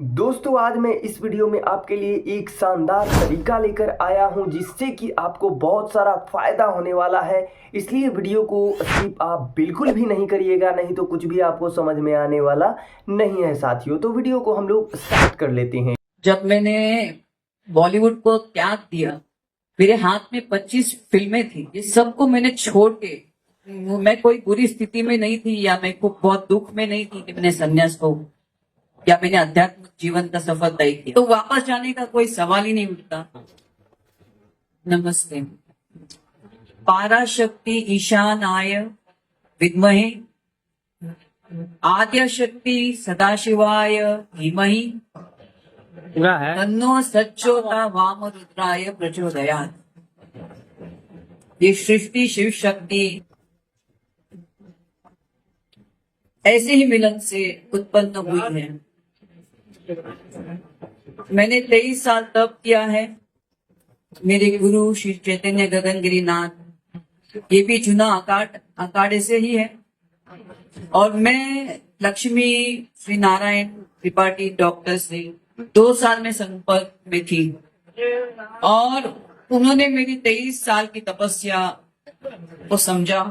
दोस्तों आज मैं इस वीडियो में आपके लिए एक शानदार तरीका लेकर आया हूं जिससे कि आपको बहुत सारा फायदा होने वाला है। इसलिए वीडियो को स्किप आप बिल्कुल भी नहीं करिएगा, नहीं तो कुछ भी आपको समझ में आने वाला नहीं है साथियों। तो वीडियो को हम लोग स्टार्ट कर लेते हैं। जब मैंने बॉलीवुड को त्याग दिया, मेरे हाथ में 25 फिल्में थी। ये सबको मैंने छोड़ के, मैं कोई बुरी स्थिति में नहीं थी या मैं को बहुत दुख में नहीं थी कि मैंने संन्यास को या मैंने आध्यात्मिक जीवन का सफर तय किया, तो वापस जाने का कोई सवाल ही नहीं उठता। नमस्ते। पाराशक्ति ईशानाय विद्महे आद्य शक्ति सदाशिवाय धीमहि पूरा है। तन्नो सच्चोता वाम रुद्राय प्रचोदयात्। ये सृष्टि शिव शक्ति ऐसे ही मिलन से उत्पन्न हुई है। मैंने 23 साल तप किया है। मेरे गुरु श्री चैतन्य गगनगिरी नाथ, ये भी चुना अखाड़े से ही है। और मैं लक्ष्मी श्री नारायण त्रिपाठी डॉक्टर से 2 साल में संपर्क में थी और उन्होंने मेरी 23 साल की तपस्या को समझा।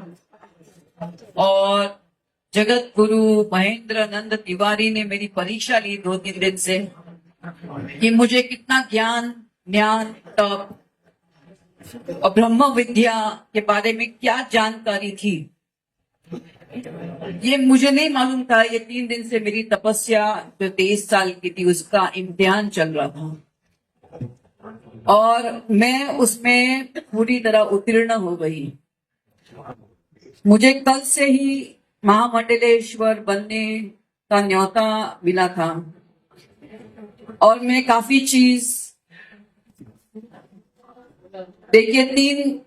और जगत गुरु महेंद्र नंद तिवारी ने मेरी परीक्षा ली 2-3 दिन से कि मुझे कितना ज्ञान तप और ब्रह्म विद्या के बारे में क्या जानकारी थी, ये मुझे नहीं मालूम था। ये 3 दिन से मेरी तपस्या जो 23 साल की थी उसका इम्तिहान चल रहा था और मैं उसमें पूरी तरह उत्तीर्ण हो गई। मुझे कल से ही महामंडलेश्वर बनने का न्योता मिला था और मैं काफी चीज देखिए, 3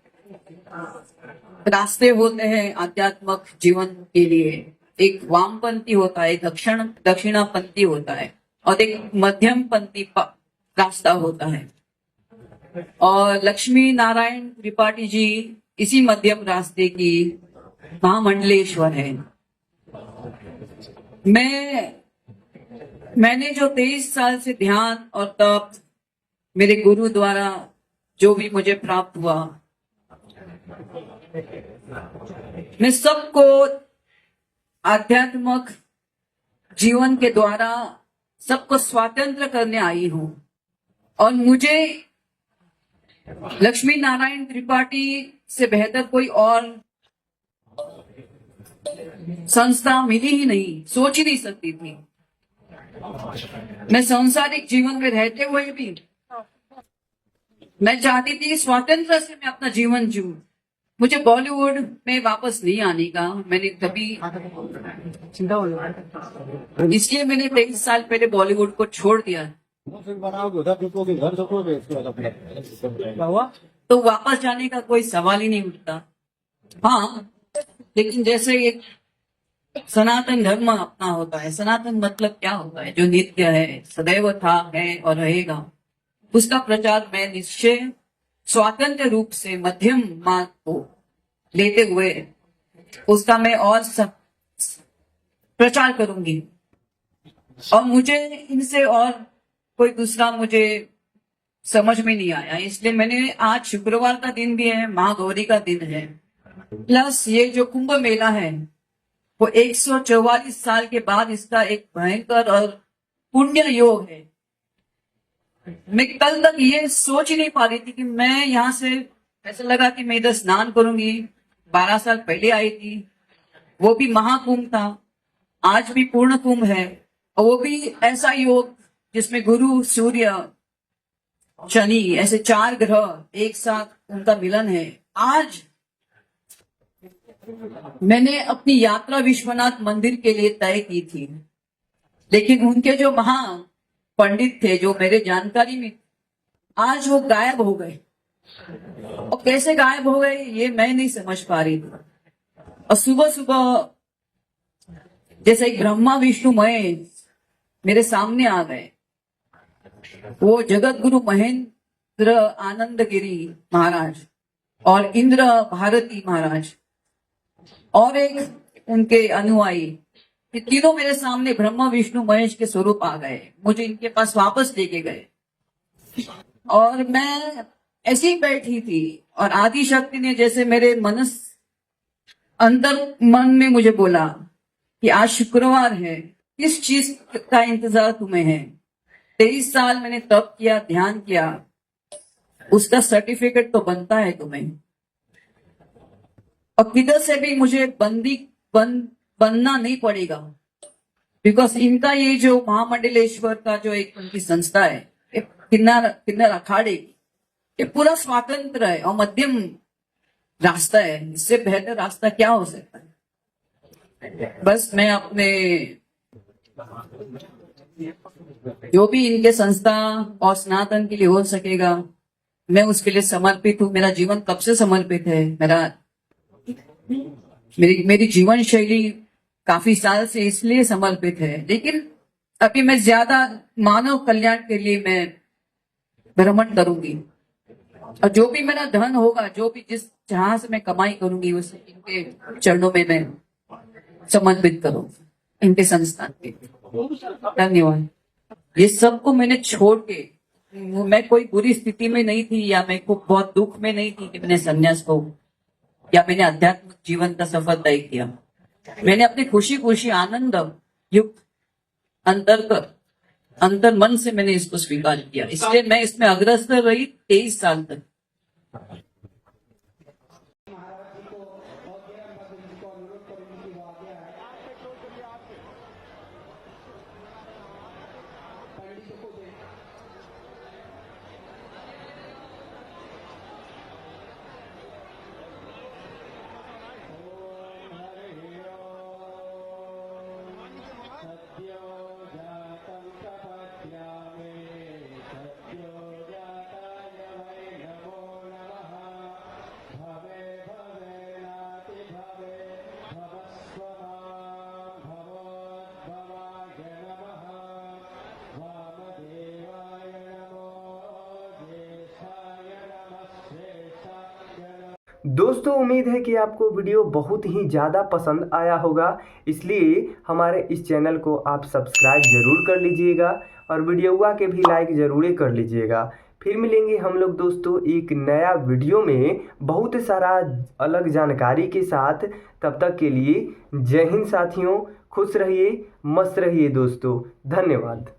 रास्ते होते हैं आध्यात्मिक जीवन के लिए। एक वामपंथी होता है, दक्षिणापंथी होता है और एक मध्यमपंथी रास्ता होता है। और लक्ष्मी नारायण त्रिपाठी जी इसी मध्यम रास्ते की महामंडलेश्वर है। मैंने जो 23 साल से ध्यान और तप मेरे गुरु द्वारा जो भी मुझे प्राप्त हुआ, मैं सबको आध्यात्मिक जीवन के द्वारा सबको स्वतंत्र करने आई हूं। और मुझे लक्ष्मी नारायण त्रिपाठी से बेहतर कोई और संस्था मिली ही नहीं, सोच ही नहीं सकती थी। मैं सांसारिक जीवन में रहते हुए भी मैं चाहती थी स्वतंत्र से मैं अपना जीवन जीऊं। मुझे बॉलीवुड में वापस नहीं आने का, मैंने कभी इसलिए मैंने 23 साल पहले बॉलीवुड को छोड़ दिया। तो वापस जाने का कोई सवाल ही नहीं उठता। हाँ, लेकिन जैसे एक सनातन धर्म अपना होता है, सनातन मतलब क्या होता है? जो नित्य है, सदैव था, है और रहेगा, उसका प्रचार मैं निश्चय स्वतंत्र रूप से मध्यम मार्ग को लेते हुए उसका मैं और प्रचार करूंगी। और मुझे इनसे और कोई दूसरा मुझे समझ में नहीं आया, इसलिए मैंने आज शुक्रवार का दिन भी है, महागौरी का दिन है, प्लस ये जो कुंभ मेला है वो 144 साल के बाद इसका एक भयंकर और पुण्य योग है। मैं कल तक ये सोच ही नहीं पा रही थी कि मैं यहाँ से, ऐसा लगा कि मैं इधर स्नान करूंगी। 12 साल पहले आई थी, वो भी महाकुंभ था, आज भी पूर्ण कुंभ है और वो भी ऐसा योग जिसमें गुरु सूर्य शनि ऐसे 4 ग्रह एक साथ उनका मिलन है। आज मैंने अपनी यात्रा विश्वनाथ मंदिर के लिए तय की थी, लेकिन उनके जो महा पंडित थे जो मेरे जानकारी में, आज वो गायब हो गए। और कैसे गायब हो गए ये मैं नहीं समझ पा रही थी। और सुबह सुबह जैसे एक ब्रह्मा विष्णु महेश मेरे सामने आ गए। वो जगत गुरु महेंद्र आनंदगिरी महाराज और इंद्र भारती महाराज और एक उनके अनुयायी ये तीनों मेरे सामने ब्रह्मा विष्णु महेश के स्वरूप आ गए, मुझे इनके पास वापस लेके गए। और मैं ऐसी ही बैठी थी और आदि शक्ति ने जैसे मेरे अंदर मन में मुझे बोला कि आज शुक्रवार है, किस चीज का इंतजार तुम्हें है? 23 साल मैंने तप किया, ध्यान किया, उसका सर्टिफिकेट तो बनता है तुम्हें। और किधर से भी मुझे बनना नहीं पड़ेगा, बिकॉज इनका ये जो महामंडलेश्वर का जो एक उनकी संस्था है, किन्नर अखाड़े की, ये पूरा स्वतंत्र है और मध्यम रास्ता है। इससे बेहतर रास्ता क्या हो सकता है? बस मैं अपने जो भी इनके संस्था और सनातन के लिए हो सकेगा, मैं उसके लिए समर्पित हूँ। मेरा जीवन कब से समर्पित है। मेरी जीवन शैली काफी साल से इसलिए समर्पित है, लेकिन अभी मैं ज्यादा मानव कल्याण के लिए मैं भ्रमण करूंगी। और जो भी मेरा धन होगा, जो भी जहां से मैं कमाई करूंगी, उसे इनके चरणों में मैं समर्पित करूँ, इनके संस्थान के। धन्यवाद। ये सबको मैंने छोड़ के, मैं कोई बुरी स्थिति में नहीं थी या मैं को बहुत दुख में नहीं थी कि मैंने संन्यास को या मैंने आध्यात्मिक जीवन का सफर तय किया। मैंने अपनी खुशी आनंद युक्त अंतर मन से मैंने इसको स्वीकार किया, इसलिए मैं इसमें अग्रसर रही 23 साल तक। दोस्तों उम्मीद है कि आपको वीडियो बहुत ही ज़्यादा पसंद आया होगा, इसलिए हमारे इस चैनल को आप सब्सक्राइब ज़रूर कर लीजिएगा और वीडियो के भी लाइक ज़रूर कर लीजिएगा। फिर मिलेंगे हम लोग दोस्तों एक नया वीडियो में बहुत सारा अलग जानकारी के साथ। तब तक के लिए जय हिंद साथियों, खुश रहिए, मस्त रहिए दोस्तों। धन्यवाद।